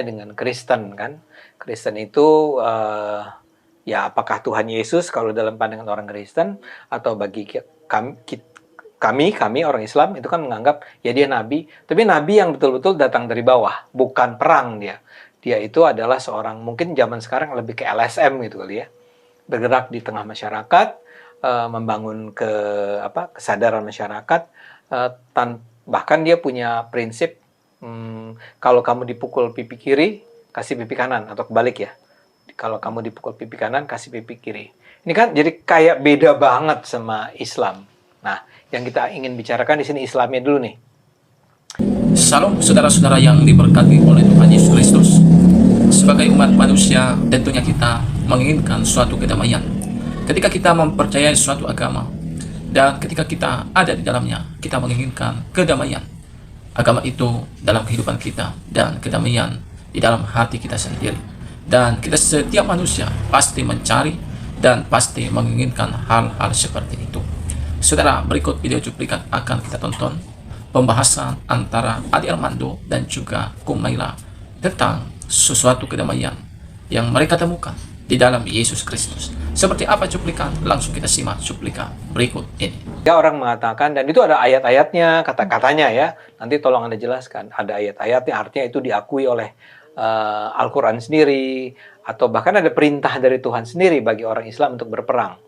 dengan Kristen kan. Kristen itu ya apakah Tuhan Yesus kalau dalam pandangan orang Kristen, atau bagi kami orang Islam itu kan menganggap ya dia nabi, tapi nabi yang betul-betul datang dari bawah, bukan perang dia. Dia itu adalah seorang, mungkin zaman sekarang lebih ke LSM gitu kali ya. Bergerak di tengah masyarakat, membangun kesadaran masyarakat, bahkan dia punya prinsip kalau kamu dipukul pipi kiri, kasih pipi kanan, atau kebalik ya. Kalau kamu dipukul pipi kanan, kasih pipi kiri. Ini kan jadi kayak beda banget sama Islam. Nah, yang kita ingin bicarakan di sini Islamnya dulu nih. Salam saudara-saudara yang diberkati oleh Tuhan Yesus Kristus. Sebagai umat manusia, tentunya kita menginginkan suatu kedamaian. Ketika kita mempercayai suatu agama, dan ketika kita ada di dalamnya, kita menginginkan kedamaian. Agama itu dalam kehidupan kita, dan kedamaian di dalam hati kita sendiri. Dan kita setiap manusia pasti mencari dan pasti menginginkan hal-hal seperti itu. Saudara, berikut video cuplikan akan kita tonton pembahasan antara Adi Armando dan juga Kumaila tentang sesuatu kedamaian yang mereka temukan di dalam Yesus Kristus. Seperti apa cuplikan? Langsung kita simak cuplikan berikut ini. Ya, orang mengatakan, dan itu ada ayat-ayatnya, kata-katanya ya. Nanti tolong Anda jelaskan. Ada ayat-ayatnya, artinya itu diakui oleh Al-Quran sendiri, atau bahkan ada perintah dari Tuhan sendiri bagi orang Islam untuk berperang.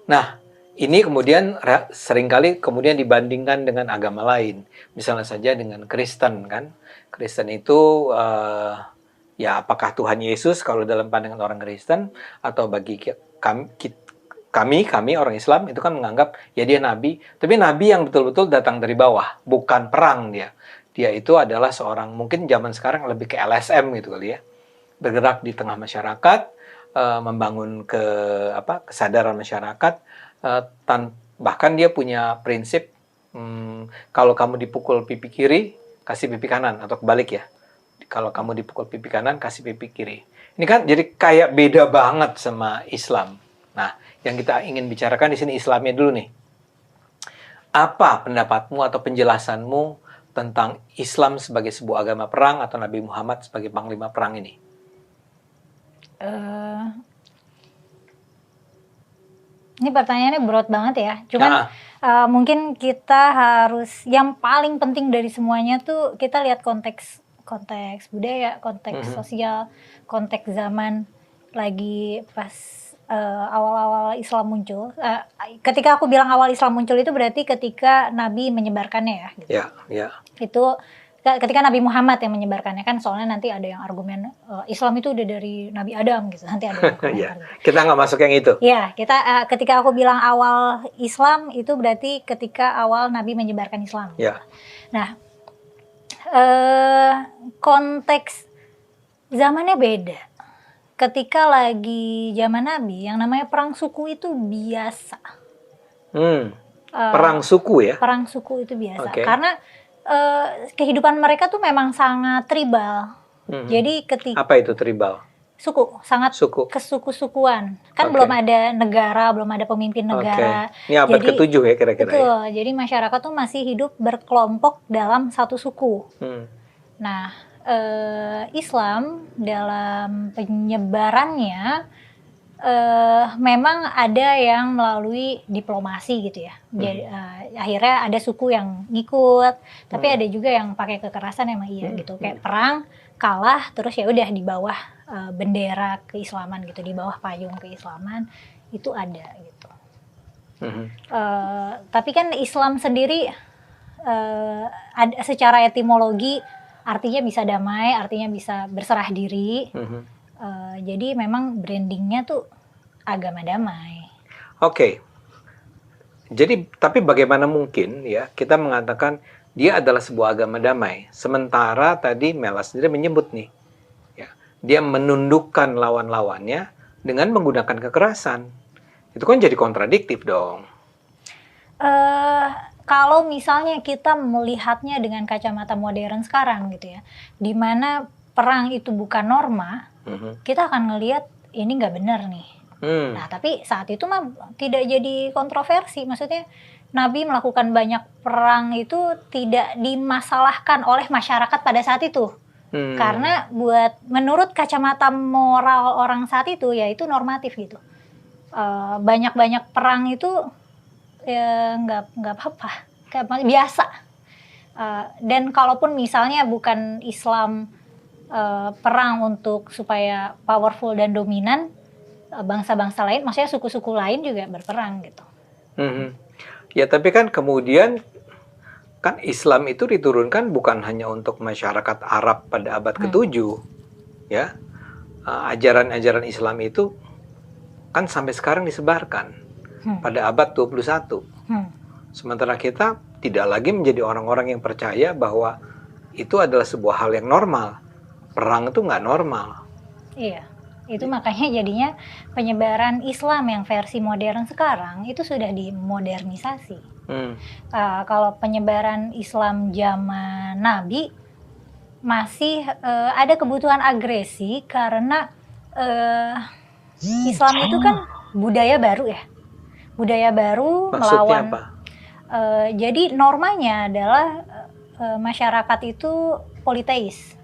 Nah, ini kemudian seringkali kemudian dibandingkan dengan agama lain. Misalnya saja dengan Kristen kan. Kristen itu ya apakah Tuhan Yesus kalau dalam pandangan orang Kristen, atau bagi kami orang Islam itu kan menganggap ya dia nabi, tapi nabi yang betul-betul datang dari bawah, bukan perang dia. Dia itu adalah seorang, mungkin zaman sekarang lebih ke LSM gitu kali ya. Bergerak di tengah masyarakat, membangun kesadaran masyarakat, bahkan dia punya prinsip kalau kamu dipukul pipi kiri, kasih pipi kanan, atau kebalik ya. Kalau kamu dipukul pipi kanan, kasih pipi kiri. Ini kan jadi kayak beda banget sama Islam. Nah, yang kita ingin bicarakan di sini Islamnya dulu nih. Apa pendapatmu atau penjelasanmu tentang Islam sebagai sebuah agama perang, atau Nabi Muhammad sebagai panglima perang ini? Ini pertanyaannya berat banget ya. Cuman mungkin kita harus, yang paling penting dari semuanya tuh kita lihat konteks budaya, konteks sosial, konteks zaman lagi pas awal-awal Islam muncul. Ketika aku bilang awal Islam muncul itu berarti ketika Nabi menyebarkannya ya. Gitu. Ya. Itu ketika Nabi Muhammad yang menyebarkannya kan, soalnya nanti ada yang argumen Islam itu udah dari Nabi Adam gitu. Nanti ada yang ya. Kita nggak masuk yang itu. Ya, ketika aku bilang awal Islam itu berarti ketika awal Nabi menyebarkan Islam. Ya. Nah, konteks zamannya beda. Ketika lagi zaman Nabi, yang namanya perang suku itu biasa. Perang suku ya? Perang suku itu biasa. Okay. Karena kehidupan mereka tuh memang sangat tribal. Jadi apa itu tribal? Suku, sangat kesuku-sukuan. Kan belum ada negara, belum ada pemimpin negara. Ini abad ke-7 ya kira-kira. Betul, ya? Jadi masyarakat tuh masih hidup berkelompok dalam satu suku. Nah, Islam dalam penyebarannya memang ada yang melalui diplomasi gitu ya. Jadi, akhirnya ada suku yang ngikut, tapi ada juga yang pakai kekerasan emang iya gitu. Kayak perang, kalah, terus ya udah di bawah bendera keislaman gitu, di bawah payung keislaman itu ada gitu. Tapi kan Islam sendiri secara etimologi artinya bisa damai, artinya bisa berserah diri. Jadi memang brandingnya tuh agama damai. Oke. Jadi tapi bagaimana mungkin ya kita mengatakan dia adalah sebuah agama damai, sementara tadi Mela sendiri menyebut nih, ya, dia menundukkan lawan-lawannya dengan menggunakan kekerasan. Itu kan jadi kontradiktif dong. Kalau misalnya kita melihatnya dengan kacamata modern sekarang gitu ya, di mana perang itu bukan norma, kita akan ngelihat ini nggak benar nih. Nah, tapi saat itu mah tidak jadi kontroversi. Maksudnya Nabi melakukan banyak perang itu tidak dimasalahkan oleh masyarakat pada saat itu. Karena menurut kacamata moral orang saat itu ya itu normatif gitu. Banyak-banyak perang itu ya nggak apa-apa, biasa. Dan kalaupun misalnya bukan Islam perang untuk supaya powerful dan dominan, bangsa-bangsa lain, maksudnya suku-suku lain juga berperang gitu. Ya tapi kan kemudian kan Islam itu diturunkan bukan hanya untuk masyarakat Arab pada abad ke-7, ya. Ajaran-ajaran Islam itu kan sampai sekarang disebarkan pada abad 21. Sementara kita tidak lagi menjadi orang-orang yang percaya bahwa itu adalah sebuah hal yang normal. Perang itu nggak normal. Iya, itu makanya jadinya penyebaran Islam yang versi modern sekarang itu sudah dimodernisasi. Kalau penyebaran Islam zaman Nabi masih ada kebutuhan agresi karena Islam itu kan budaya baru ya, budaya baru. Maksudnya melawan. apa? Jadi normanya adalah masyarakat itu politeis,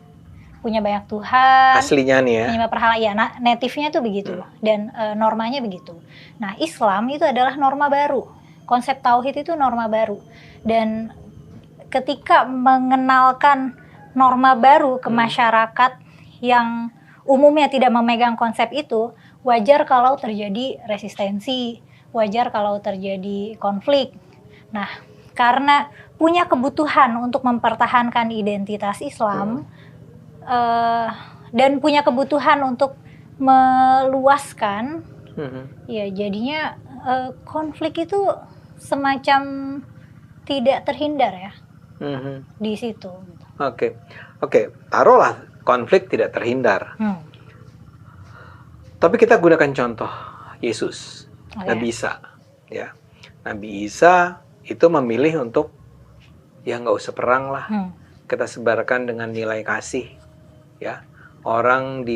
punya banyak Tuhan. Aslinya nih ya. Penyembah berhala ya, native-nya tuh begitu dan normanya begitu. Nah Islam itu adalah norma baru, konsep tauhid itu norma baru, dan ketika mengenalkan norma baru ke masyarakat yang umumnya tidak memegang konsep itu, wajar kalau terjadi resistensi, wajar kalau terjadi konflik. Nah, karena punya kebutuhan untuk mempertahankan identitas Islam dan punya kebutuhan untuk meluaskan, ya jadinya konflik itu semacam tidak terhindar ya di situ. Oke, taruhlah konflik tidak terhindar. Tapi kita gunakan contoh Yesus, Nabi Isa, ya. Nabi Isa itu memilih untuk ya nggak usah perang lah, kita sebarkan dengan nilai kasih, ya. Orang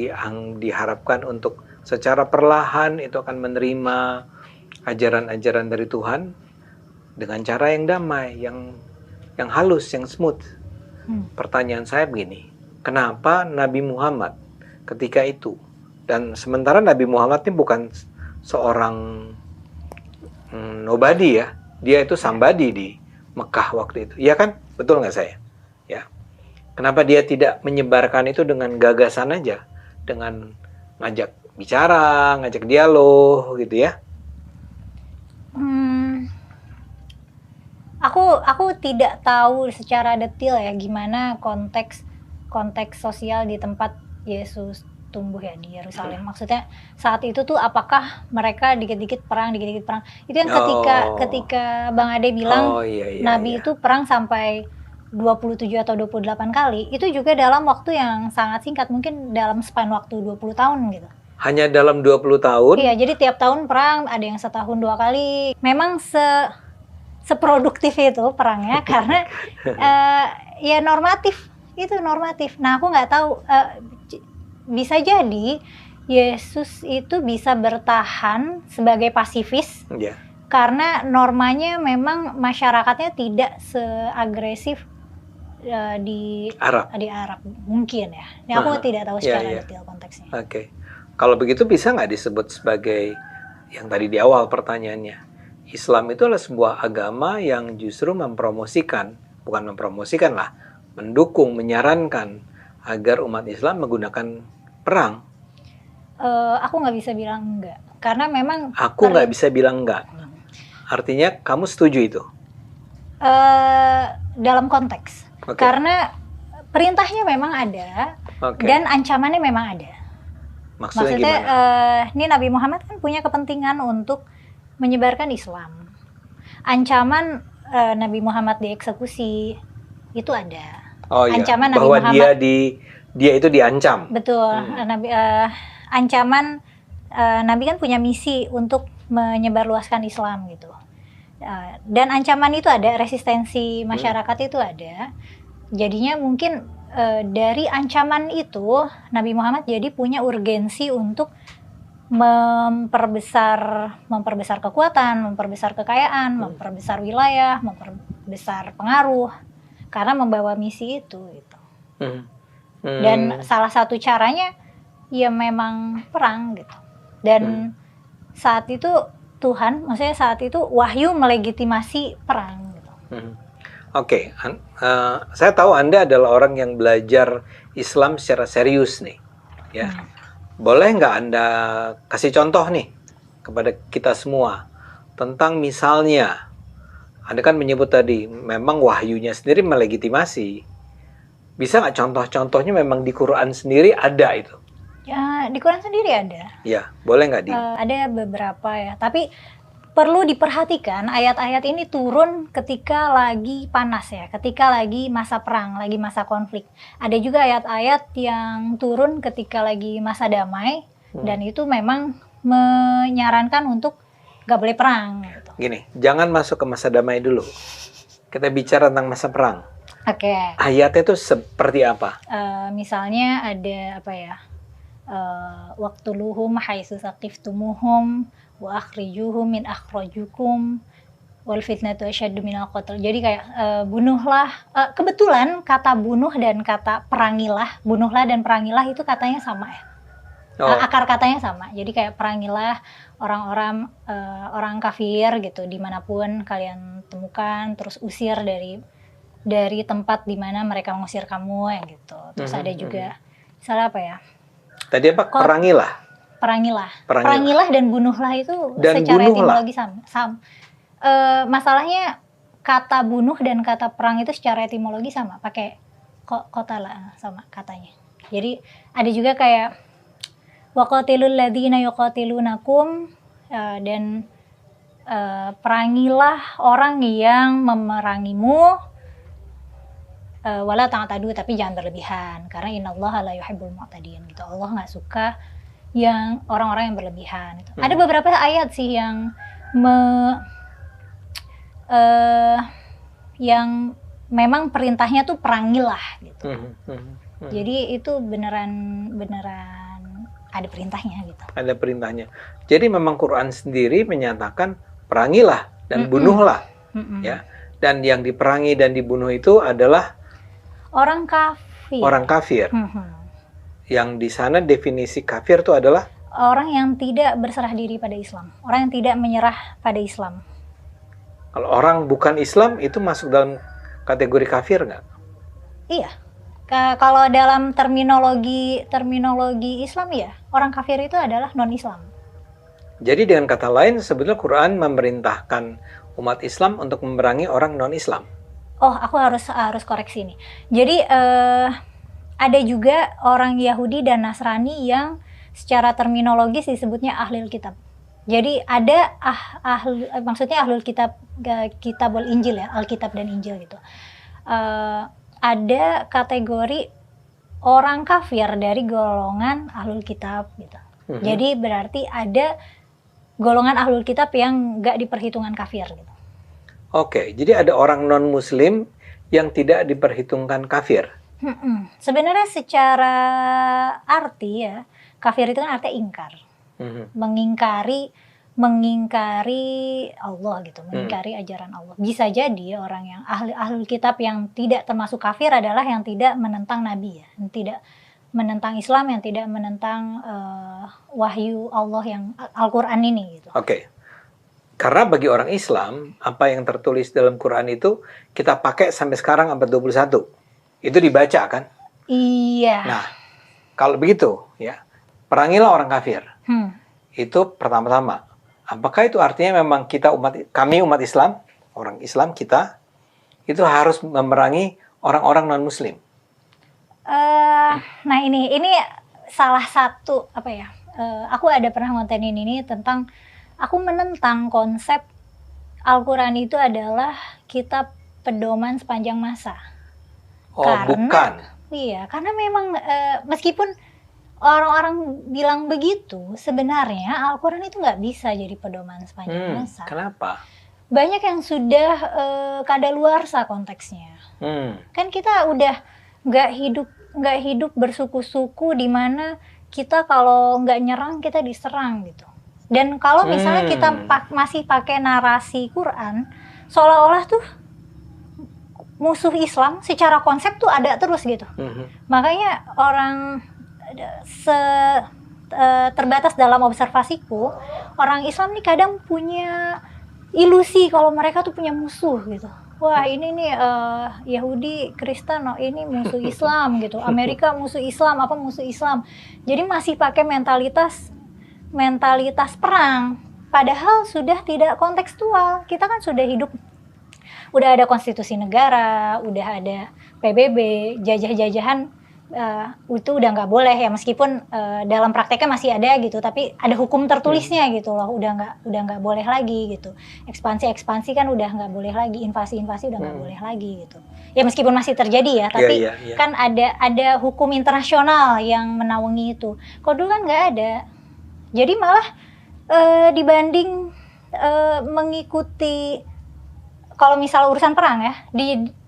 diharapkan untuk secara perlahan itu akan menerima ajaran-ajaran dari Tuhan dengan cara yang damai, yang halus, yang smooth. Pertanyaan saya begini, kenapa Nabi Muhammad ketika itu, dan sementara Nabi Muhammad ini bukan seorang nobody ya, dia itu somebody di Mekah waktu itu, ya kan? Betul nggak saya? Ya. Kenapa dia tidak menyebarkan itu dengan gagasan aja, dengan ngajak bicara, ngajak dialog gitu ya? Aku tidak tahu secara detail ya gimana konteks sosial di tempat Yesus tumbuh ya di Yerusalem. Maksudnya saat itu tuh apakah mereka dikit-dikit perang. Itu yang ketika Bang Ade bilang Nabi itu perang sampai 27 atau 28 kali. Itu juga dalam waktu yang sangat singkat, mungkin dalam span waktu 20 tahun gitu. Hanya dalam 20 tahun? Iya, jadi tiap tahun perang, ada yang setahun 2 kali. Memang seproduktif itu perangnya karena ya normatif. Nah, aku nggak tahu, bisa jadi Yesus itu bisa bertahan sebagai pasifis karena normanya memang masyarakatnya tidak seagresif di Arab mungkin ya. Ini aku tidak tahu secara detail konteksnya. Oke. Kalau begitu bisa nggak disebut sebagai yang tadi di awal pertanyaannya, Islam itu adalah sebuah agama yang justru mendukung, menyarankan agar umat Islam menggunakan perang? Aku nggak bisa bilang enggak, karena memang aku nggak bisa bilang enggak. Artinya kamu setuju itu? Dalam konteks, karena perintahnya memang ada dan ancamannya memang ada. Maksudnya ini Nabi Muhammad kan punya kepentingan untuk menyebarkan Islam. Ancaman Nabi Muhammad dieksekusi itu ada. Ancaman Nabi bahwa Muhammad dia itu diancam. Betul. Ancaman Nabi kan punya misi untuk menyebarluaskan Islam gitu. Dan ancaman itu ada, resistensi masyarakat itu ada. Jadinya mungkin dari ancaman itu Nabi Muhammad jadi punya urgensi untuk memperbesar kekuatan, memperbesar kekayaan, memperbesar wilayah, memperbesar pengaruh karena membawa misi itu gitu. Dan salah satu caranya ya memang perang gitu. Dan saat itu Tuhan, maksudnya saat itu wahyu melegitimasi perang gitu. Oke, saya tahu Anda adalah orang yang belajar Islam secara serius nih, ya. Boleh nggak Anda kasih contoh nih kepada kita semua tentang misalnya, Anda kan menyebut tadi memang wahyunya sendiri melegitimasi. Bisa nggak contoh-contohnya memang di Quran sendiri ada itu? Ya, di Quran sendiri ada. Ya, boleh nggak ada beberapa ya, tapi perlu diperhatikan ayat-ayat ini turun ketika lagi panas ya, ketika lagi masa perang, lagi masa konflik. Ada juga ayat-ayat yang turun ketika lagi masa damai, dan itu memang menyarankan untuk gak boleh perang. Gitu. Gini, jangan masuk ke masa damai dulu. Kita bicara tentang masa perang. Oke. Ayatnya itu seperti apa? Misalnya ada apa ya? Waqtuluhum haitsu saqiftumuhum wa akhrijuhum min akhrajukum wal fitnatu asyaddu minal qatl. Jadi kayak bunuhlah, kebetulan kata bunuh dan kata perangilah, bunuhlah dan perangilah itu katanya sama ya. Akar katanya sama. Jadi kayak perangilah orang-orang orang kafir gitu dimanapun kalian temukan, terus usir dari tempat di mana mereka mengusir kamu ya gitu. Terus ada juga misalnya apa ya? Tadi apa? Perangilah dan bunuhlah itu dan secara etimologi sama. Masalahnya kata bunuh dan kata perang itu secara etimologi sama, pakai qatala sama katanya. Jadi ada juga kayak waqatilul ladzina yuqatilunakum, dan perangilah orang yang memerangimu, wala ta'tadu, tapi jangan berlebihan karena innallaha la yuhibbul mu'tadin gitu. Allah nggak suka yang orang-orang yang berlebihan gitu. Ada beberapa ayat sih yang yang memang perintahnya tuh perangilah gitu. Jadi itu beneran ada perintahnya gitu. Ada perintahnya. Jadi memang Quran sendiri menyatakan perangilah dan bunuhlah, ya. Dan yang diperangi dan dibunuh itu adalah orang kafir. Orang kafir. Yang di sana definisi kafir itu adalah orang yang tidak berserah diri pada Islam, orang yang tidak menyerah pada Islam. Kalau orang bukan Islam itu masuk dalam kategori kafir nggak? Iya. Kalau dalam terminologi Islam ya, orang kafir itu adalah non-Islam. Jadi dengan kata lain sebetulnya Quran memerintahkan umat Islam untuk memerangi orang non-Islam. Oh, aku harus koreksi nih. Jadi ada juga orang Yahudi dan Nasrani yang secara terminologis disebutnya ahlul kitab. Jadi ada maksudnya ahlul kitab, kitabul Injil ya, Alkitab dan Injil gitu. Ada kategori orang kafir dari golongan ahlul kitab gitu. Jadi berarti ada golongan ahlul kitab yang nggak diperhitungkan kafir gitu. Oke, jadi ada orang non-Muslim yang tidak diperhitungkan kafir. Sebenarnya secara arti ya, kafir itu kan artinya ingkar, mengingkari Allah gitu, mengingkari ajaran Allah. Bisa jadi orang yang ahlul kitab yang tidak termasuk kafir adalah yang tidak menentang Nabi ya, yang tidak menentang Islam, yang tidak menentang wahyu Allah yang Al-Quran ini gitu. Oke. Karena bagi orang Islam, apa yang tertulis dalam Quran itu kita pakai sampai sekarang abad 21. Itu dibaca kan? Iya. Nah, kalau begitu ya, perangilah orang kafir. Itu pertama-tama. Apakah itu artinya memang kami umat Islam, orang Islam kita, itu harus memerangi orang-orang non-Muslim? Nah ini salah satu apa ya? Aku ada pernah ngontenin ini tentang aku menentang konsep Al-Quran itu adalah kitab pedoman sepanjang masa. Bukan. Iya, karena memang meskipun orang-orang bilang begitu, sebenarnya Al-Quran itu nggak bisa jadi pedoman sepanjang masa. Kenapa? Banyak yang sudah kadaluarsa konteksnya. Kan kita udah nggak hidup bersuku-suku di mana kita kalau nggak nyerang kita diserang gitu. Dan kalau misalnya kita masih pakai narasi Quran, seolah-olah tuh musuh Islam secara konsep tuh ada terus gitu. Makanya orang terbatas dalam observasiku, orang Islam nih kadang punya ilusi kalau mereka tuh punya musuh gitu. Wah ini nih Yahudi, Kristen, oh, ini musuh Islam gitu. Amerika musuh Islam, apa musuh Islam. Jadi masih pakai mentalitas perang. Padahal sudah tidak kontekstual. Kita kan sudah hidup, udah ada konstitusi negara, udah ada PBB, jajah-jajahan. Itu udah nggak boleh ya, meskipun dalam prakteknya masih ada gitu, tapi ada hukum tertulisnya gitu loh, udah nggak boleh lagi gitu. Ekspansi kan udah nggak boleh lagi, invasi udah nggak boleh lagi gitu. Ya meskipun masih terjadi ya, tapi kan ada hukum internasional yang menaungi itu. Kalau dulu kan nggak ada, jadi malah dibanding mengikuti, kalau misal urusan perang ya,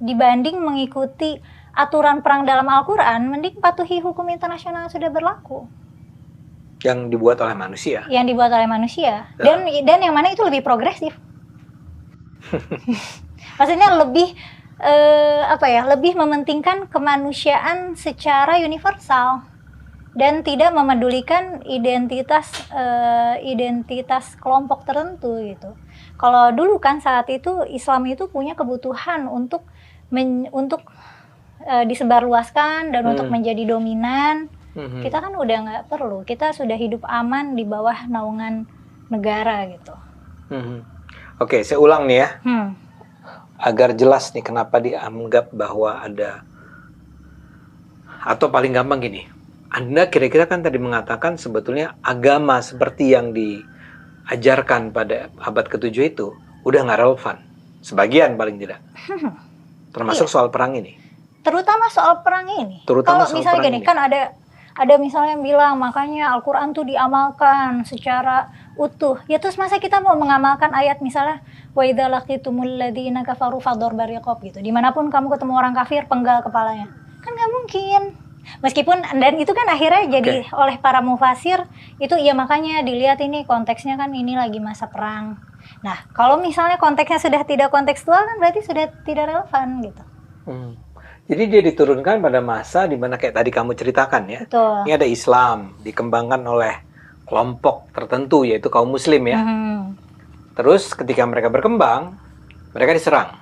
dibanding mengikuti aturan perang dalam Al-Quran, mending patuhi hukum internasional yang sudah berlaku. Yang dibuat oleh manusia. Yang dibuat oleh manusia. Dan yang mana itu lebih progresif. Maksudnya lebih lebih mementingkan kemanusiaan secara universal dan tidak memedulikan identitas kelompok tertentu gitu. Kalau dulu kan saat itu Islam itu punya kebutuhan untuk disebarluaskan dan untuk menjadi dominan. Kita kan udah nggak perlu, kita sudah hidup aman di bawah naungan negara gitu. Oke, saya ulang nih ya, agar jelas nih kenapa dianggap bahwa ada, atau paling gampang gini, Anda kira-kira kan tadi mengatakan sebetulnya agama seperti yang diajarkan pada abad ke-7 itu udah nggak relevan, sebagian paling tidak, termasuk soal perang ini. Terutama soal perang ini. Kalau misalnya gini, kan ada misalnya yang bilang makanya Al-Quran tuh diamalkan secara utuh. Ya terus masa kita mau mengamalkan ayat misalnya wa idza laqitumul ladzina kafaru fadharbar riqab gitu. Dimanapun kamu ketemu orang kafir, penggal kepalanya. Kan nggak mungkin. Meskipun, dan itu kan akhirnya jadi oleh para mufasir itu, ya makanya dilihat ini konteksnya kan ini lagi masa perang. Nah, kalau misalnya konteksnya sudah tidak kontekstual kan berarti sudah tidak relevan gitu. Jadi dia diturunkan pada masa di mana kayak tadi kamu ceritakan ya. Betul. Ini ada Islam dikembangkan oleh kelompok tertentu yaitu kaum Muslim ya. Terus ketika mereka berkembang, mereka diserang,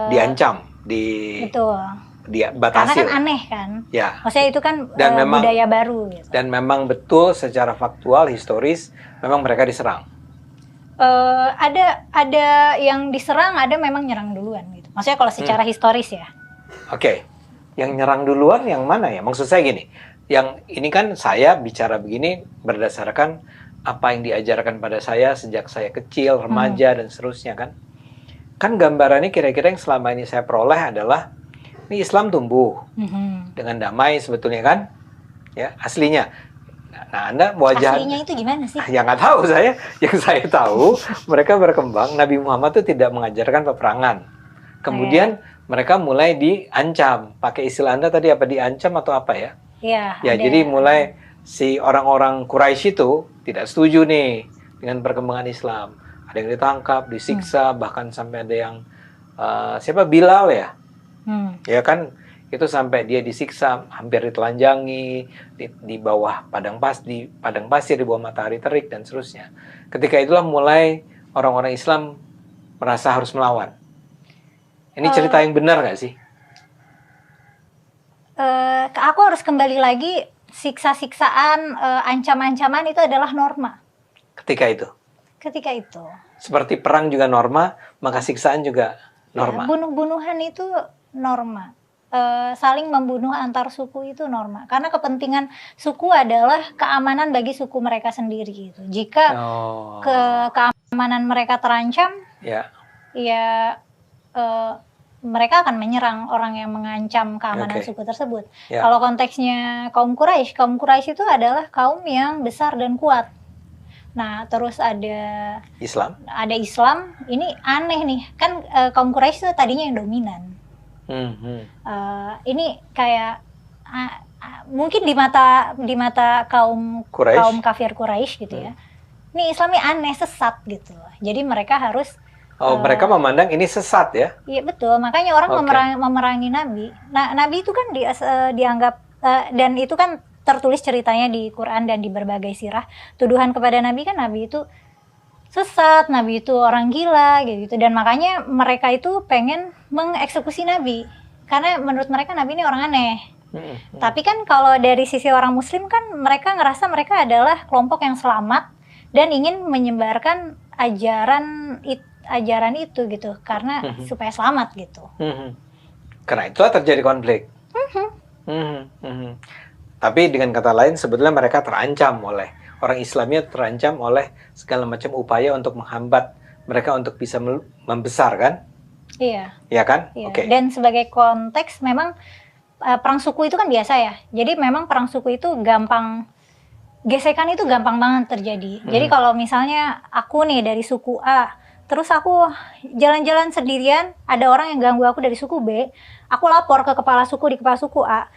diancam, dibatasi. Karena kan aneh kan. Ya. Maksudnya itu kan memang, budaya baru. Gitu. Dan memang betul secara faktual historis memang mereka diserang. Ada yang diserang, ada memang nyerang duluan gitu. Maksudnya kalau secara historis ya. Oke. Yang nyerang duluan yang mana ya? Maksud saya gini, yang ini kan saya bicara begini berdasarkan apa yang diajarkan pada saya sejak saya kecil, remaja dan seterusnya kan. Kan gambarannya kira-kira yang selama ini saya peroleh adalah ini Islam tumbuh dengan damai sebetulnya kan? Ya, aslinya. Nah, Anda wajah aslinya itu gimana sih? Ya nggak tahu saya. Yang saya tahu mereka berkembang. Nabi Muhammad itu tidak mengajarkan peperangan. Kemudian mereka mulai diancam. Pakai istilah Anda tadi apa, diancam atau apa ya? Ya. Jadi mulai si orang-orang Quraisy itu tidak setuju nih dengan perkembangan Islam. Ada yang ditangkap, disiksa, bahkan sampai ada yang siapa, Bilal ya? Ya kan? Itu sampai dia disiksa, hampir ditelanjangi di bawah padang pasir, di bawah matahari terik dan seterusnya. Ketika itulah mulai orang-orang Islam merasa harus melawan. Ini cerita yang benar nggak sih? Aku harus kembali lagi, siksa-siksaan, ancam-ancaman itu adalah norma. Ketika itu. Seperti perang juga norma, maka siksaan juga norma. Ya, bunuh-bunuhan itu norma. Saling membunuh antar suku itu norma, karena kepentingan suku adalah keamanan bagi suku mereka sendiri gitu. Jika keamanan mereka terancam, mereka akan menyerang orang yang mengancam keamanan suku tersebut. Kalau konteksnya kaum Quraisy itu adalah kaum yang besar dan kuat. Nah, terus ada Islam. Ini aneh nih, kan kaum Quraisy itu tadinya yang dominan. Ini kayak mungkin di mata kaum kafir Quraisy gitu ya. Ini Islamnya aneh, sesat gitu. Jadi mereka harus Oh, mereka memandang ini sesat ya? Iya betul, makanya orang Oke. memerangi Nabi. Nah, Nabi itu kan dianggap dan itu kan tertulis ceritanya di Quran dan di berbagai sirah. Tuduhan kepada Nabi kan Nabi itu sesat, Nabi itu orang gila gitu. Dan makanya mereka itu pengen mengeksekusi Nabi. Karena menurut mereka Nabi ini orang aneh. Tapi kan kalau dari sisi orang Muslim kan mereka ngerasa mereka adalah kelompok yang selamat dan ingin menyebarkan ajaran itu gitu karena supaya selamat gitu. Karena itulah terjadi konflik. Tapi dengan kata lain sebetulnya mereka terancam oleh orang Islamnya, terancam oleh segala macam upaya untuk menghambat mereka untuk bisa membesar kan? Iya. Iya kan? Iya. Oke. Dan sebagai konteks memang perang suku itu kan biasa ya. Jadi memang perang suku itu gampang, gesekan itu gampang banget terjadi. Jadi kalau misalnya aku nih dari suku A, terus aku jalan-jalan sendirian, ada orang yang ganggu aku dari suku B, aku lapor ke kepala suku di kepala suku A.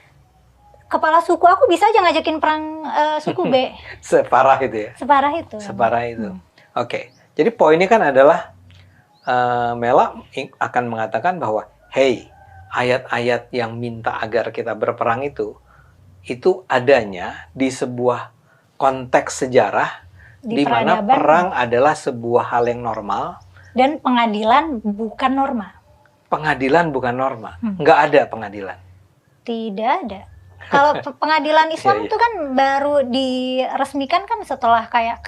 Kepala suku aku bisa aja ngajakin perang suku B. Separah itu ya? Separah itu. Separah itu. Oke. Jadi poinnya kan adalah Mela akan mengatakan bahwa, hey, ayat-ayat yang minta agar kita berperang itu adanya di sebuah konteks sejarah di mana peradaban perang adalah sebuah hal yang normal. Dan pengadilan bukan norma. Pengadilan bukan norma. Nggak ada pengadilan. Tidak ada. Kalau pengadilan Islam Iya. itu kan baru diresmikan kan setelah kayak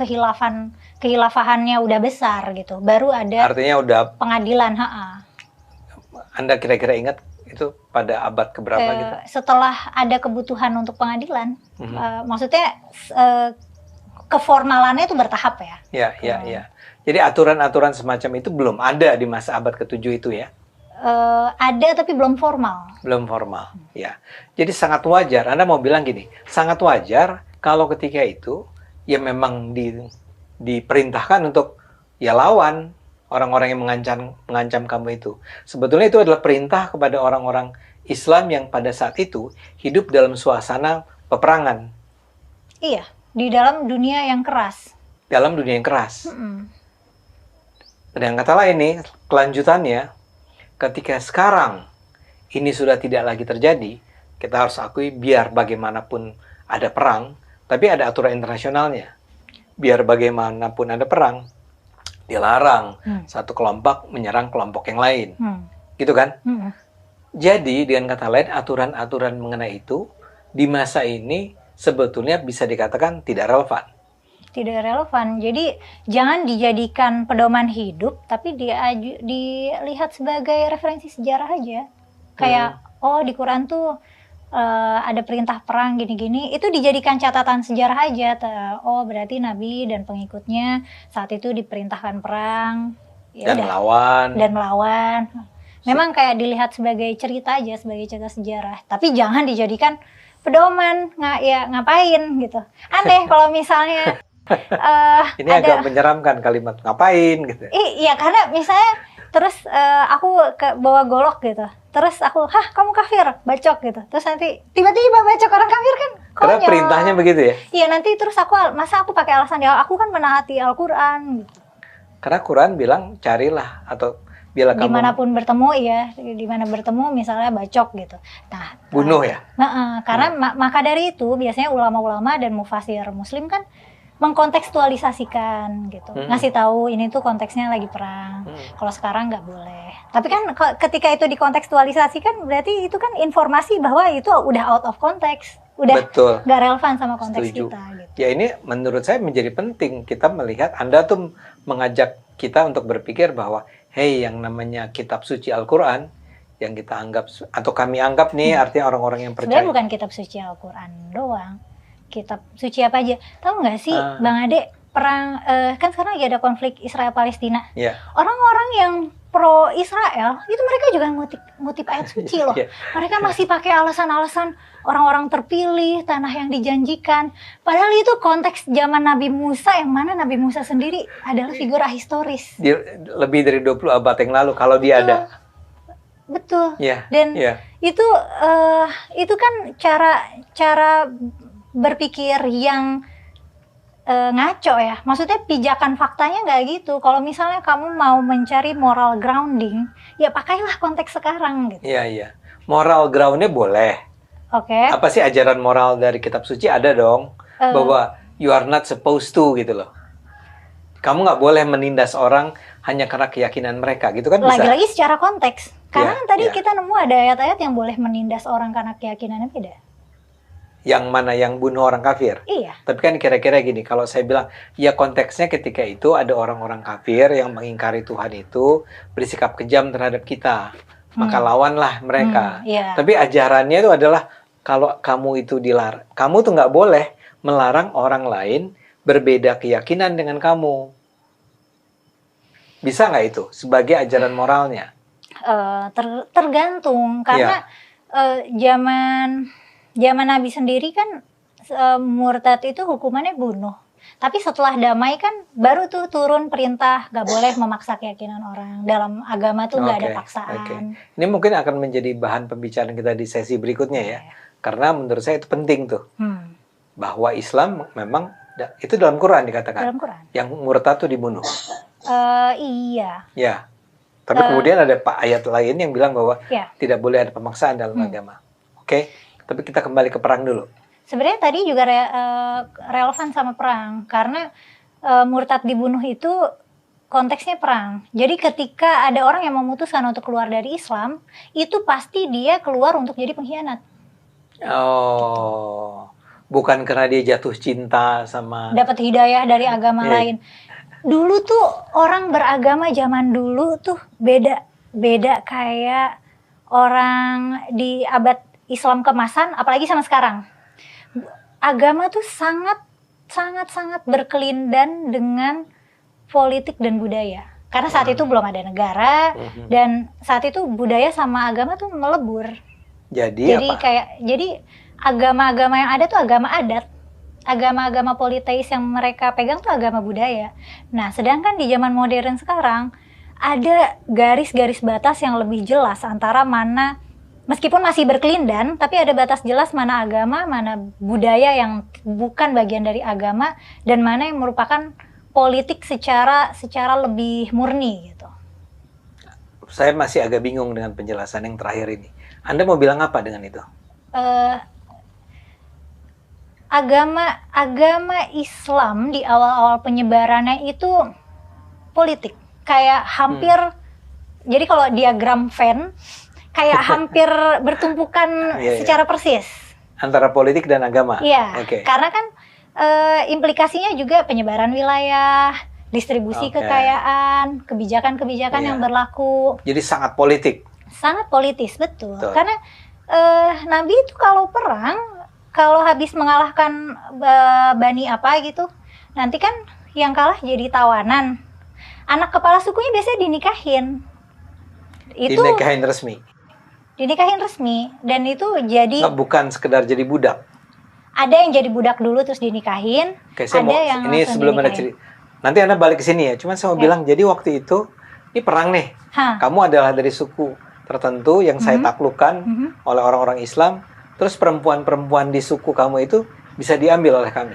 kehilafahannya udah besar gitu. Baru ada Artinya udah, pengadilan, Anda kira-kira ingat itu pada abad keberapa gitu? setelah ada kebutuhan untuk pengadilan. Maksudnya keformalannya itu bertahap ya. Ya. Jadi aturan-aturan semacam itu belum ada di masa abad ke-7 itu ya? Ada tapi belum formal. Belum formal, ya. Jadi sangat wajar, Anda mau bilang gini, sangat wajar kalau ketika itu ya memang diperintahkan untuk ya lawan orang-orang yang mengancam kamu itu. Sebetulnya itu adalah perintah kepada orang-orang Islam yang pada saat itu hidup dalam suasana peperangan. Iya, di dalam dunia yang keras. Dalam dunia yang keras. Dengan kata lain nih, kelanjutannya, ketika sekarang ini sudah tidak lagi terjadi, kita harus akui biar bagaimanapun ada perang, tapi ada aturan internasionalnya. Biar bagaimanapun ada perang, dilarang satu kelompok menyerang kelompok yang lain. Gitu kan? Jadi dengan kata lain, aturan-aturan mengenai itu di masa ini sebetulnya bisa dikatakan tidak relevan. Tidak relevan. Jadi jangan dijadikan pedoman hidup, tapi dilihat sebagai referensi sejarah aja. Kayak oh di Quran tuh ada perintah perang gini-gini, itu dijadikan catatan sejarah aja. Oh berarti Nabi dan pengikutnya saat itu diperintahkan perang. Ya Dan udah. melawan. Memang kayak dilihat sebagai cerita aja, sebagai cerita sejarah. Tapi jangan dijadikan pedoman. Ngapain gitu. Aneh kalau misalnya Ini agak menyeramkan kalimat ngapain gitu. Iya karena misalnya terus aku bawa golok gitu. Terus aku, kamu kafir, bacok gitu. Terus nanti tiba-tiba bacok orang kafir kan konyol. Karena perintahnya begitu ya? Iya nanti terus masa aku pakai alasan aku kan menaati Al-Quran gitu. Karena Quran bilang carilah atau bila kamu Dimanapun bertemu ya, dimana bertemu misalnya bacok gitu. Nah, bunuh ya? Karena maka dari itu biasanya ulama-ulama dan mufasir muslim kan mengkontekstualisasikan gitu, ngasih tahu ini tuh konteksnya lagi perang. Kalau sekarang nggak boleh. Tapi kan ketika itu dikontekstualisasikan berarti itu kan informasi bahwa itu udah out of context, udah nggak relevan sama konteks kita. Gitu. Ya ini menurut saya menjadi penting kita melihat Anda tuh mengajak kita untuk berpikir bahwa hey yang namanya kitab suci Al-Quran yang kita anggap atau kami anggap nih artinya orang-orang yang percaya. Sebenarnya bukan kitab suci Al-Quran doang. Kitab suci apa aja. Tahu nggak sih Bang Ade, perang kan sekarang lagi ada konflik Israel Palestina. Orang-orang yang pro Israel itu mereka juga ngutip ayat suci loh. Mereka masih pakai alasan-alasan orang-orang terpilih, tanah yang dijanjikan. Padahal itu konteks zaman Nabi Musa yang mana Nabi Musa sendiri adalah figur ahistoris. Lebih dari 20 abad yang lalu kalau dia ada. Betul. Dan itu kan cara berpikir yang ngaco ya. Maksudnya pijakan faktanya nggak gitu. Kalau misalnya kamu mau mencari moral grounding, ya pakailah konteks sekarang gitu. Iya, iya. Moral groundnya boleh. Oke. Apa sih ajaran moral dari kitab suci? Ada dong. Bahwa you are not supposed to gitu loh. Kamu nggak boleh menindas orang hanya karena keyakinan mereka gitu kan bisa. Lagi-lagi secara konteks. Karena Iya, tadi iya. kita nemu ada ayat-ayat yang boleh menindas orang karena keyakinannya beda. Yang mana yang bunuh orang kafir? Iya. Tapi kan kira-kira gini, kalau saya bilang, ya konteksnya ketika itu ada orang-orang kafir yang mengingkari Tuhan itu bersikap kejam terhadap kita. Maka lawanlah mereka. Iya. Tapi ajarannya itu adalah, kalau kamu itu dilarang, kamu tuh nggak boleh melarang orang lain berbeda keyakinan dengan kamu. Bisa nggak itu sebagai ajaran moralnya? Tergantung. Karena zaman Nabi sendiri kan murtad itu hukumannya bunuh. Tapi setelah damai kan baru tuh turun perintah gak boleh memaksa keyakinan orang. Dalam agama tuh gak ada paksaan. Oke. Ini mungkin akan menjadi bahan pembicaraan kita di sesi berikutnya ya. Karena menurut saya itu penting tuh. Bahwa Islam memang, itu dalam Quran dikatakan. Dalam Quran. Yang murtad tuh dibunuh. Iya. Ya. Tapi kemudian ada ayat lain yang bilang bahwa Ya. tidak boleh ada pemaksaan dalam agama. Oke. Tapi kita kembali ke perang dulu. Sebenarnya tadi juga relevan sama perang. Karena murtad dibunuh itu konteksnya perang. Jadi ketika ada orang yang memutuskan untuk keluar dari Islam, itu pasti dia keluar untuk jadi pengkhianat. Oh. Bukan karena dia jatuh cinta sama... Dapat hidayah dari agama lain. Dulu tuh orang beragama zaman dulu tuh beda kayak orang di abad Islam kemasan, apalagi sama sekarang. Agama tuh sangat berkelindan dengan politik dan budaya. Karena saat itu belum ada negara, dan saat itu budaya sama agama tuh melebur. Jadi apa? Jadi agama-agama yang ada tuh agama adat. Agama-agama politeis yang mereka pegang tuh agama budaya. Nah, sedangkan di zaman modern sekarang ada garis-garis batas yang lebih jelas antara mana, meskipun masih berkelindan, tapi ada batas jelas mana agama, mana budaya yang bukan bagian dari agama, dan mana yang merupakan politik secara lebih murni gitu. Saya masih agak bingung dengan penjelasan yang terakhir ini. Anda mau bilang apa dengan itu? Agama Islam di awal-awal penyebarannya itu politik. Kayak hampir, jadi kalau diagram Venn, kayak hampir bertumpukan secara persis. Antara politik dan agama? Iya, karena kan implikasinya juga penyebaran wilayah, distribusi kekayaan, kebijakan-kebijakan yang berlaku. Jadi sangat politik? Sangat politis, betul. Karena Nabi itu kalau perang, kalau habis mengalahkan Bani apa gitu, nanti kan yang kalah jadi tawanan. Anak kepala sukunya biasanya dinikahin. Dinikahin resmi? Dinikahin resmi. Dan itu jadi... Bukan sekedar jadi budak? Ada yang jadi budak dulu terus dinikahin. Oke, saya mau, yang ini sebelum ada cerita. Nanti Anda balik ke sini ya. Cuma saya mau bilang, jadi waktu itu, ini perang nih. Kamu adalah dari suku tertentu yang saya taklukkan oleh orang-orang Islam. Terus perempuan-perempuan di suku kamu itu bisa diambil oleh kami?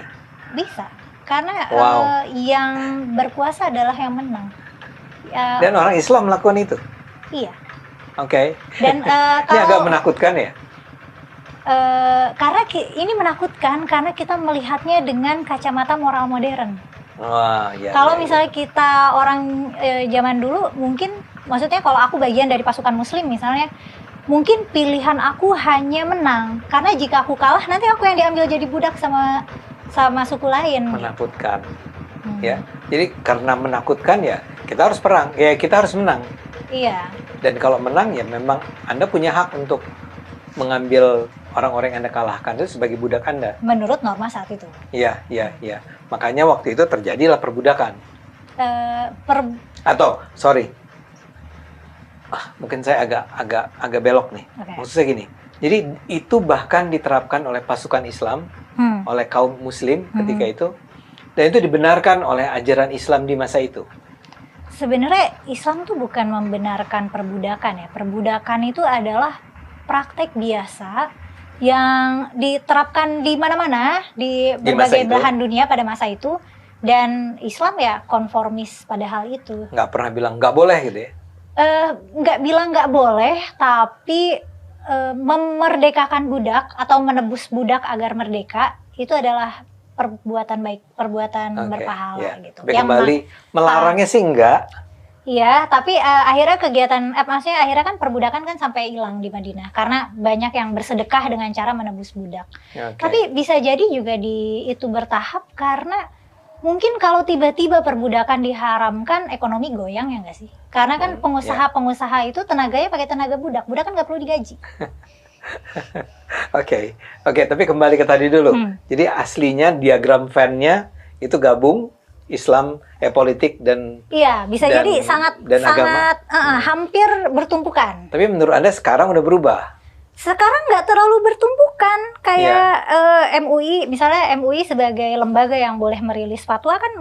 Bisa. Karena yang berkuasa adalah yang menang. Dan orang Islam melakukan itu? Iya. Oke. Dan ini agak menakutkan ya? Karena ini menakutkan karena kita melihatnya dengan kacamata moral modern. Kalau misalnya kita orang zaman dulu, mungkin maksudnya kalau aku bagian dari pasukan muslim misalnya, mungkin pilihan aku hanya menang. Karena jika aku kalah, nanti aku yang diambil jadi budak sama suku lain. Menakutkan. Ya. Jadi karena menakutkan ya, kita harus perang. Ya, kita harus menang. Iya. Dan kalau menang ya memang Anda punya hak untuk mengambil orang-orang yang Anda kalahkan itu sebagai budak Anda. Menurut norma saat itu. Iya. Makanya waktu itu terjadilah perbudakan. Mungkin saya agak belok nih. Maksud saya gini. Jadi itu bahkan diterapkan oleh pasukan Islam, oleh kaum Muslim ketika itu, dan itu dibenarkan oleh ajaran Islam di masa itu. Sebenarnya Islam tuh bukan membenarkan perbudakan ya. Perbudakan itu adalah praktek biasa yang diterapkan di mana-mana di Di masa berbagai itu. belahan dunia pada masa itu, dan Islam ya konformis pada hal itu. Nggak pernah bilang nggak boleh gitu ya. Nggak bilang nggak boleh, tapi memerdekakan budak atau menebus budak agar merdeka itu adalah perbuatan baik, perbuatan Oke, berpahala ya. gitu. Tapi kembali melarangnya sih enggak. Iya, tapi akhirnya kegiatan, maksudnya akhirnya kan perbudakan kan sampai hilang di Madinah karena banyak yang bersedekah dengan cara menebus budak. Oke. Tapi bisa jadi juga itu bertahap karena mungkin kalau tiba-tiba perbudakan diharamkan, ekonomi goyang ya nggak sih? Karena kan pengusaha-pengusaha itu tenaganya pakai tenaga budak, budak kan nggak perlu digaji. Oke, tapi kembali ke tadi dulu. Jadi aslinya diagram Venn-nya itu gabung Islam, politik dan Iya, bisa dan- jadi sangat dan agama. hampir bertumpukan. Tapi menurut Anda sekarang udah berubah. Sekarang nggak terlalu bertumpukan kayak MUI, misalnya MUI sebagai lembaga yang boleh merilis fatwa kan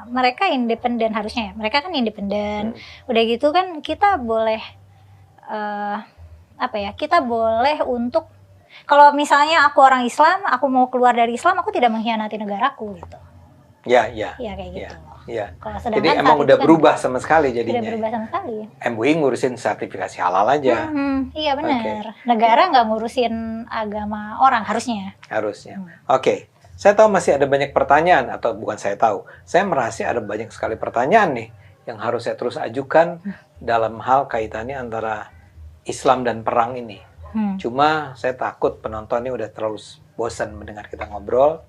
mereka independen harusnya ya. Mereka kan independen. Udah gitu kan kita boleh kita boleh untuk kalau misalnya aku orang Islam, aku mau keluar dari Islam, aku tidak mengkhianati negaraku gitu. Ya. Iya kayak gitu. Ya. Kalau Jadi sedangkan emang saat udah itu kan berubah sama sekali tidak jadinya. berubah sama sekali. MUI ngurusin sertifikasi halal aja Iya benar. Negara nggak ngurusin agama orang harusnya. harusnya. Oke. Saya tahu masih ada banyak pertanyaan, atau bukan saya tahu. Saya merasa ada banyak sekali pertanyaan nih yang harus saya terus ajukan dalam hal kaitannya antara Islam dan perang ini. Cuma saya takut penonton ini udah terlalu bosan mendengar kita ngobrol.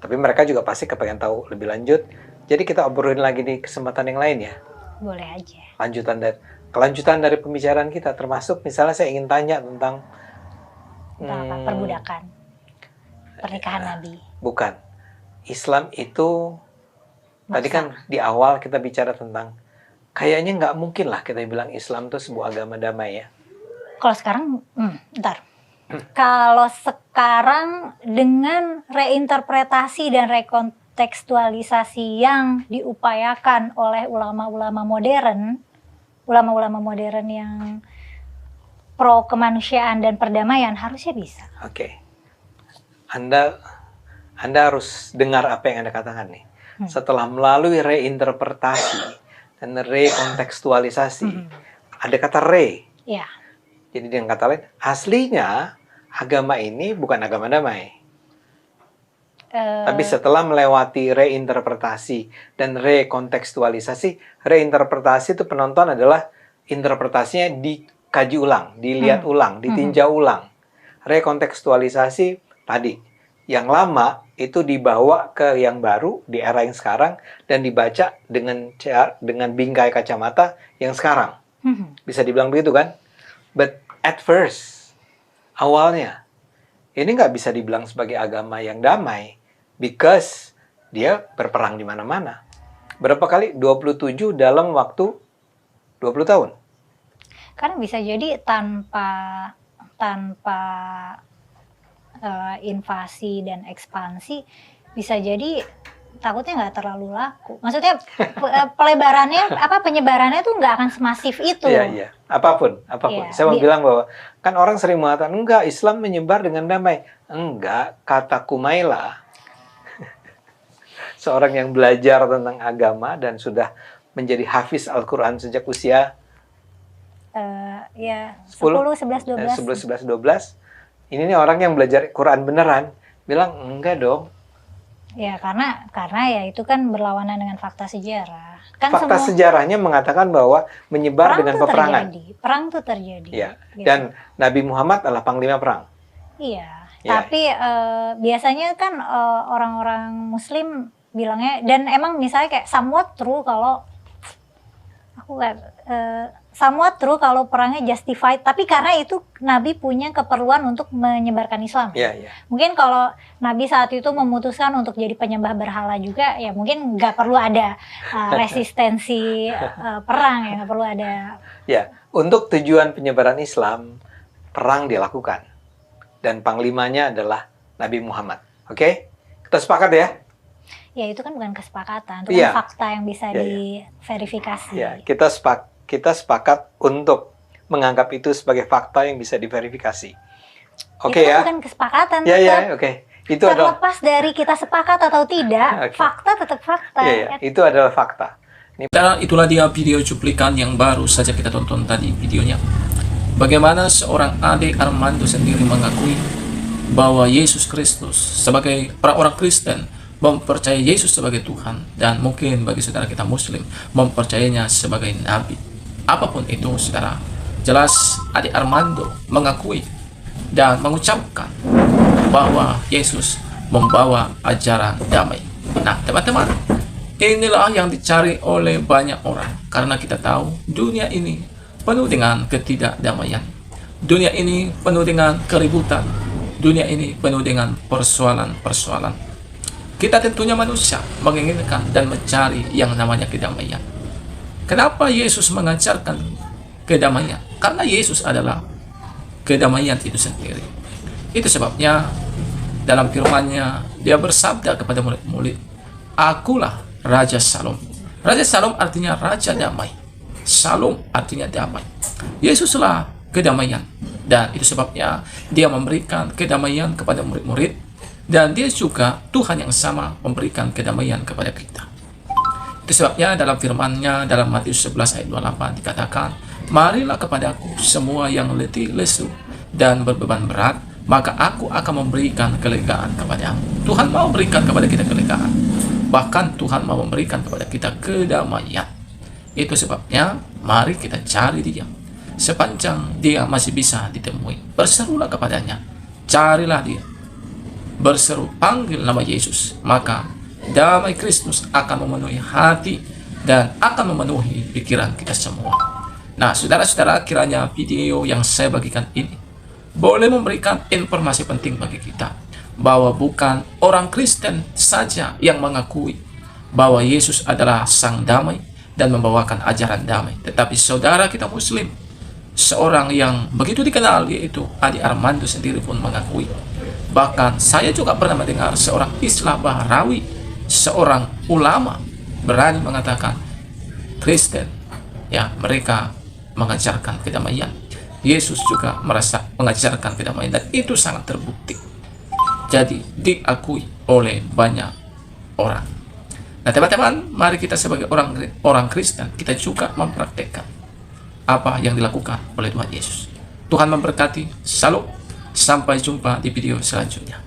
Tapi mereka juga pasti kepengen tahu lebih lanjut. Jadi kita obrolin lagi di kesempatan yang lain ya. Boleh aja. Kelanjutan dari pembicaraan kita, termasuk misalnya saya ingin tanya tentang Apa? Perbudakan. Pernikahan Nabi. bukan Islam itu tadi kan di awal kita bicara tentang kayaknya nggak mungkin lah kita bilang Islam itu sebuah agama damai ya. Kalau sekarang, Kalau sekarang dengan reinterpretasi dan rekontekstualisasi yang diupayakan oleh ulama-ulama modern yang pro kemanusiaan dan perdamaian, harusnya bisa. Oke. Anda harus dengar apa yang Anda katakan nih. Setelah melalui reinterpretasi dan rekontekstualisasi, ada kata re. Ya. Jadi dengan kata lain, aslinya agama ini bukan agama damai. Tapi setelah melewati reinterpretasi dan rekontekstualisasi, reinterpretasi itu penonton adalah interpretasinya dikaji ulang, dilihat ulang, ditinjau ulang. Rekontekstualisasi tadi, yang lama itu dibawa ke yang baru di era yang sekarang dan dibaca dengan bingkai kacamata yang sekarang. Bisa dibilang begitu kan? But at first, awalnya, ini nggak bisa dibilang sebagai agama yang damai, because dia berperang di mana-mana. Berapa kali? 27 dalam waktu 20 tahun. Karena bisa jadi tanpa invasi dan ekspansi, bisa jadi takutnya nggak terlalu laku. Maksudnya penyebarannya tuh nggak akan semasif itu. Iya. Apapun. Iya, Saya mau bilang bahwa kan orang sering mengatakan enggak, Islam menyebar dengan damai. Enggak, kata Kumaila, seorang yang belajar tentang agama dan sudah menjadi hafiz Al-Quran sejak usia 10, 11, 12. 11, 12. Ini nih orang yang belajar Quran beneran bilang enggak dong. Ya karena ya itu kan berlawanan dengan fakta sejarah. Kan Fakta sejarahnya mengatakan bahwa menyebar dengan peperangan. Perang tuh terjadi. Ya. Gitu. Dan Nabi Muhammad adalah panglima perang. Iya. Ya. Tapi biasanya kan orang-orang Muslim bilangnya, dan emang misalnya kayak somewhat true kalau somewhat true kalau perangnya justified, tapi karena itu Nabi punya keperluan untuk menyebarkan Islam. Iya. Mungkin kalau Nabi saat itu memutuskan untuk jadi penyembah berhala juga, ya mungkin nggak perlu ada resistensi perang, ya nggak perlu ada. Ya, untuk tujuan penyebaran Islam, perang dilakukan. Dan panglimanya adalah Nabi Muhammad. Oke? Kita sepakat ya? Ya itu kan bukan kesepakatan, itu Iya. kan fakta yang bisa diverifikasi. Ya, kita sepakat untuk menganggap itu sebagai fakta yang bisa diverifikasi. Oke itu kan ya. bukan kesepakatan, Ya ya, tetap oke. Itu adalah terlepas dari kita sepakat atau tidak, Oke. fakta tetap fakta. ya, ya, itu adalah fakta. Dan itulah dia video cuplikan yang baru saja kita tonton tadi videonya. Bagaimana seorang Ade Armando sendiri mengakui bahwa Yesus Kristus sebagai orang Kristen mempercayai Yesus sebagai Tuhan, dan mungkin bagi saudara kita Muslim mempercayainya sebagai Nabi. Apapun itu saudara, jelas Ade Armando mengakui dan mengucapkan bahwa Yesus membawa ajaran damai. Nah teman-teman, inilah yang dicari oleh banyak orang, karena kita tahu dunia ini penuh dengan ketidakdamaian. Dunia ini penuh dengan keributan. Dunia ini penuh dengan persoalan-persoalan. Kita tentunya manusia menginginkan dan mencari yang namanya kedamaian. Kenapa Yesus mengajarkan kedamaian? Karena Yesus adalah kedamaian itu sendiri. Itu sebabnya dalam firman-Nya dia bersabda kepada murid-murid, "Akulah Raja Salom." Raja Salom artinya Raja Damai. Salom artinya damai. Yesuslah kedamaian. Dan itu sebabnya dia memberikan kedamaian kepada murid-murid. Dan dia juga Tuhan yang sama memberikan kedamaian kepada kita. Itu sebabnya dalam firman-Nya dalam Matius 11 ayat 28 dikatakan, "Marilah kepadaku semua yang letih lesu dan berbeban berat, maka aku akan memberikan kelegaan kepadamu." Tuhan mau berikan kepada kita kelegaan. Bahkan Tuhan mau memberikan kepada kita kedamaian. Itu sebabnya mari kita cari Dia. Sepanjang Dia masih bisa ditemui, berserulah kepadanya, carilah Dia. Berseru, panggil nama Yesus, maka damai Kristus akan memenuhi hati dan akan memenuhi pikiran kita semua. Nah, saudara-saudara, kiranya video yang saya bagikan ini boleh memberikan informasi penting bagi kita, bahwa bukan orang Kristen saja yang mengakui bahwa Yesus adalah sang damai dan membawakan ajaran damai, tetapi saudara kita Muslim, seorang yang begitu dikenal yaitu Ade Armando sendiri pun mengakui. Bahkan saya juga pernah mendengar seorang Islam Bahrawi, seorang ulama berani mengatakan Kristen, ya, mereka mengajarkan kedamaian. Yesus juga merasa mengajarkan kedamaian, dan itu sangat terbukti. Jadi diakui oleh banyak orang. Nah teman-teman, mari kita sebagai orang Kristen, kita juga mempraktekkan apa yang dilakukan oleh Tuhan Yesus. Tuhan memberkati. Salam. Sampai jumpa di video selanjutnya.